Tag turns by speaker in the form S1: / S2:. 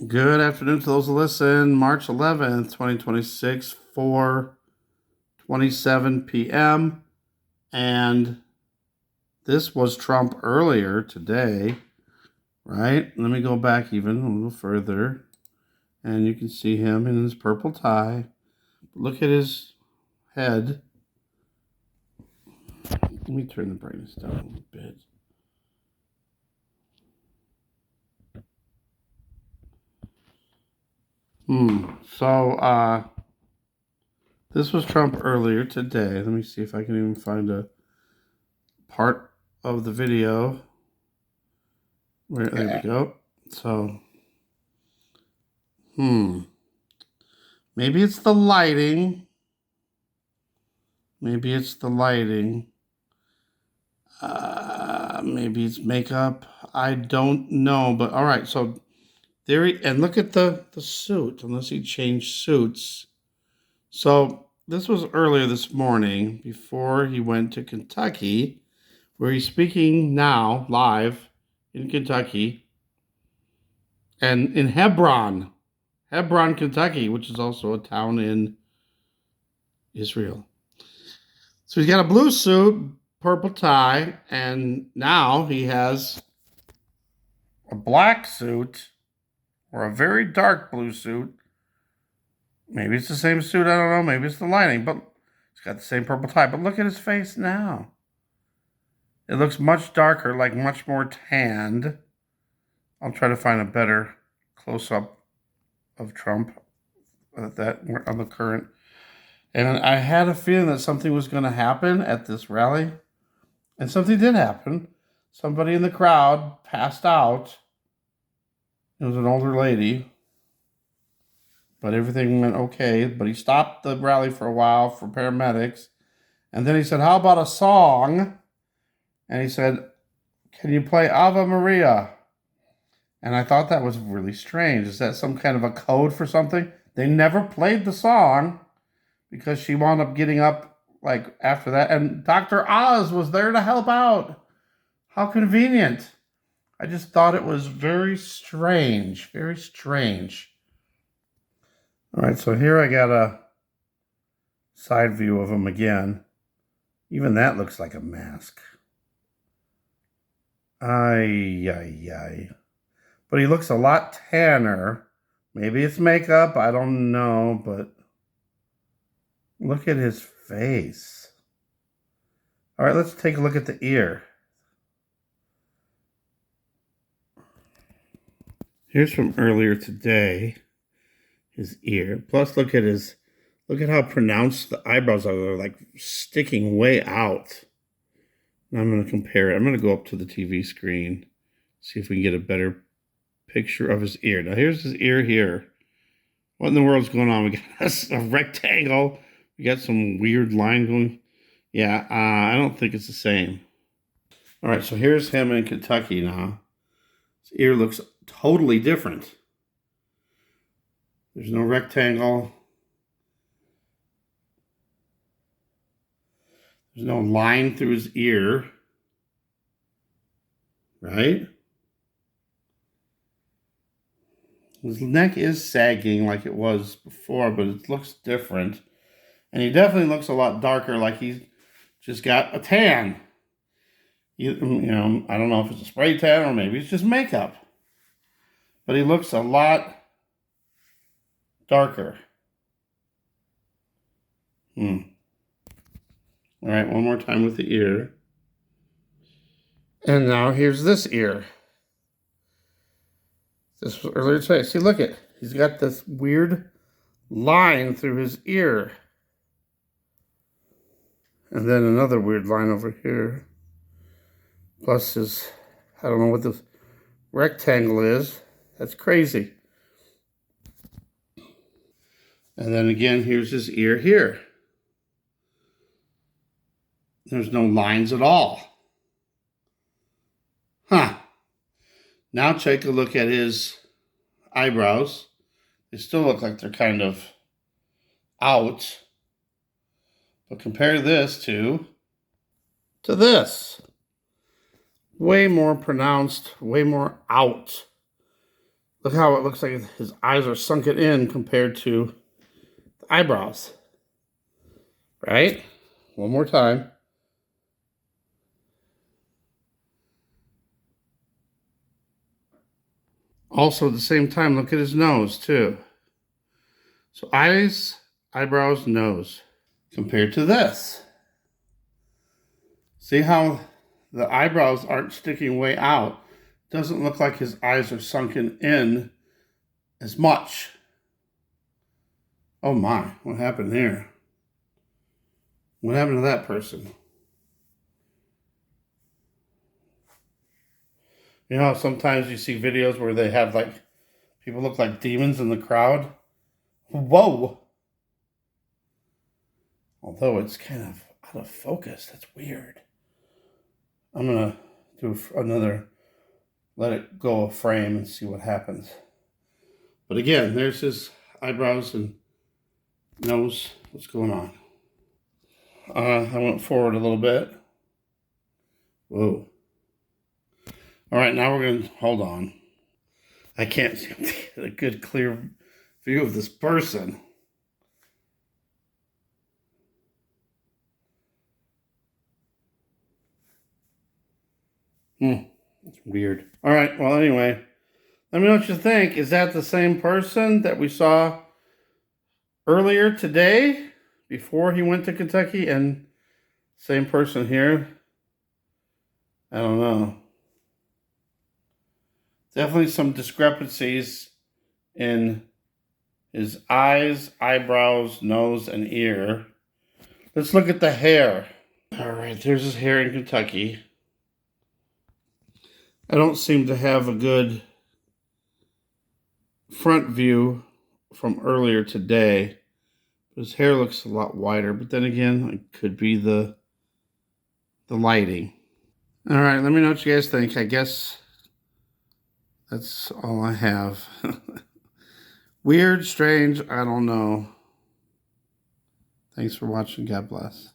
S1: Good afternoon to those who listen. March 11th, 2026, 4:27 p.m. And this was Trump earlier today, right? Let me go back even a little further. And you can see him in his purple tie. Look at his head. Let me turn the brightness down a little bit. So, this was Trump earlier today. Let me see if I can even find a part of the video. There we go. So, maybe it's the lighting. Maybe it's the lighting. Maybe it's makeup. I don't know. But all right. So there and look at the suit. Unless he changed suits. So this was earlier this morning before he went to Kentucky, where he's speaking now live in Kentucky and in Hebron, Kentucky, which is also a town in Israel. So he's got a blue suit, purple tie, and now he has a black suit or a very dark blue suit. Maybe it's the same suit, I don't know. Maybe it's the lining, but he's got the same purple tie. But look at his face now. It looks much darker, like much more tanned. I'll try to find a better close-up of Trump on the current. And I had a feeling that something was going to happen at this rally. And something did happen. Somebody in the crowd passed out. It was an older lady. But everything went okay. But he stopped the rally for a while for paramedics. And then he said, "How about a song?" And he said, "Can you play Ave Maria?" And I thought that was really strange. Is that some kind of a code for something? They never played the song because she wound up getting up like after that. And Dr. Oz was there to help out. How convenient. I just thought it was very strange. Very strange. All right, so here I got a side view of him again. Even that looks like a mask. Ay, ay, ay. But he looks a lot tanner. Maybe it's makeup, I don't know, but look at his face. All right, let's take a look at the ear. Here's from earlier today, his ear. Plus, look at how pronounced the eyebrows are. They're like sticking way out. Now I'm going to compare it. I'm going to go up to the TV screen, see if we can get a better picture of his ear. Now, here's his ear here. What in the world's going on? We got a rectangle. We got some weird line going. Yeah, I don't think it's the same. All right, so here's him in Kentucky now. His ear looks totally different. There's no rectangle. There's no line through his ear. Right? His neck is sagging like it was before, but it looks different. And he definitely looks a lot darker, like he's just got a tan. I don't know if it's a spray tan or maybe it's just makeup. But he looks a lot darker. All right, one more time with the ear. And now here's this ear. This was earlier today. See, look at, he's got this weird line through his ear. And then another weird line over here. Plus his, I don't know what this rectangle is. That's crazy. And then again, here's his ear here. There's no lines at all. Huh. Now take a look at his eyebrows. They still look like they're kind of out. But compare this to this. Way more pronounced, way more out. Look how it looks like his eyes are sunken in compared to the eyebrows. Right? One more time. Also, at the same time, look at his nose, too. So eyes, eyebrows, nose. Compared to this. See how the eyebrows aren't sticking way out? Doesn't look like his eyes are sunken in as much. Oh my, what happened here? What happened to that person? You know how sometimes you see videos where they have like people look like demons in the crowd? Whoa! Although it's kind of out of focus. That's weird. I'm gonna do another, let it go a frame and see what happens. But again, there's his eyebrows and nose. What's going on? I went forward a little bit. Whoa. All right, now we're gonna, hold on. I can't get a good clear view of this person. It's weird. All right, well, anyway, let me know what you think. Is that the same person that we saw earlier today before he went to Kentucky, and same person here? I don't know. Definitely some discrepancies in his eyes, eyebrows, nose, and ear. Let's look at the hair. All right, there's his hair in Kentucky. I don't seem to have a good front view from earlier today. His hair looks a lot wider, but then again, it could be the lighting. All right, let me know what you guys think. I guess that's all I have. Weird, strange, I don't know. Thanks for watching. God bless.